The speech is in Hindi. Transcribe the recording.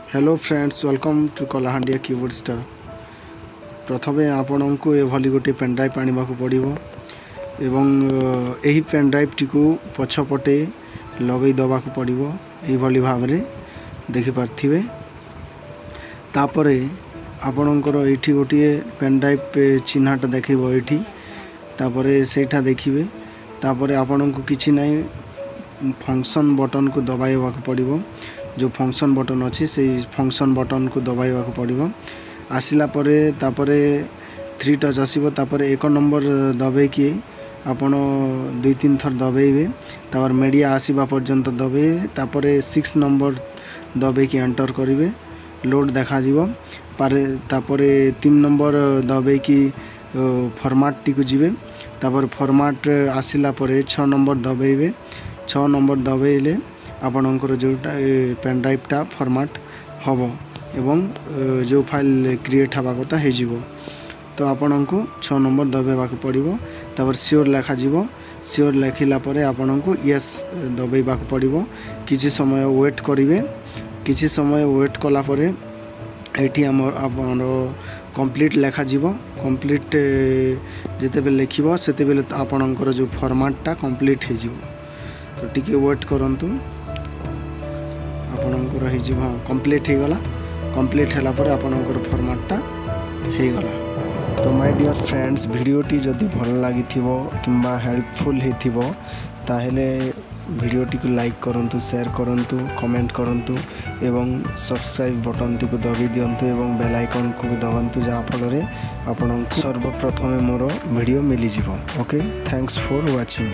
Hello friends welcome to Kalahandia keyboard star. प्रथमे आपण को एभली गोटे पेनड्राइव आने को पड़ो एवं यही पेनड्राइव टी को पछपटे लगे दबा को पड़ो यही भाव में देखिपारे। तापर आपणकर ये गोटे पेनड्राइव चिन्हटा देखो ये सेठा देखिए। तापर आपण को किसी ना फंक्शन बटन को दबाइबा को पड़ो। जो फंक्शन बटन अच्छी से फंक्शन बटन को दबाइबा को पड़ो। आसला तापर 3 टच आसो। तापर 1 नंबर दबाई आपण 2-3 थर दबाइबे। तापर मीडिया आसवा पर्यंत दबे। तापर 6 नंबर दबाई एंटर करेंगे लोड देखा तापर 3 नंबर दबाई फॉर्मेट टी को जीवे। तापर फॉर्मेट आसला 6 नंबर दबाइबे। 6 नंबर दबाइले आपणकर जोटा पेनड्राइवटा फॉर्मेट हम एवं जो फाइल क्रिएट हवा कथा हो। तो आपण को 6 नंबर दबाइबा को पड़ो। तापर सियोर लिखा सियोर लिखला आपण को यस दबाइबा को पड़ो। किसी समय वेट करेंगे। किसी समय वेट कलापर ये आमर कंप्लीट लिखा कंप्लीट जिते बेले लिखिबो सेते बेले आपणकर जो फॉर्मेटटा कंप्लीट हो। तो टिके वेट करंतु आपणकर हो कंप्लीट हो गला। कंप्लीट है आपणकर फॉर्मेटटा हो गला। तो माय डियर फ्रेंड्स वीडियोटी जदि भल लगी किंबा हेल्पफुल होथिबो ताहेले वीडियोटी को लाइक करंतु, शेयर करंतु, कमेंट करंतु एवं सब्सक्राइब बटन टी को दबी दियंतु एवं बेल आइकन को दबांतु जहाँ फल आपन सर्वप्रथमे मोर वीडियो मिली जिवो। Okay, thanks for watching.